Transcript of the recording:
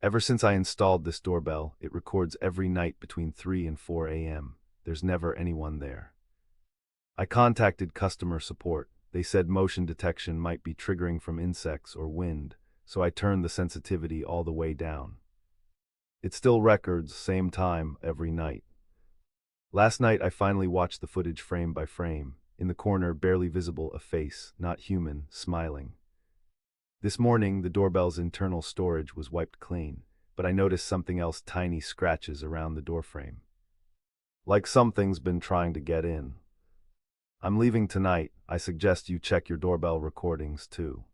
Ever since I installed this doorbell, it records every night between 3 and 4 a.m. There's never anyone there. I contacted customer support. They said motion detection might be triggering from insects or wind, so I turned the sensitivity all the way down. It still records same time every night. Last night I finally watched the footage frame by frame. In the corner, barely visible, a face, not human, smiling. This morning, the doorbell's internal storage was wiped clean, but I noticed something else: tiny scratches around the doorframe. Like something's been trying to get in. I'm leaving tonight. I suggest you check your doorbell recordings too.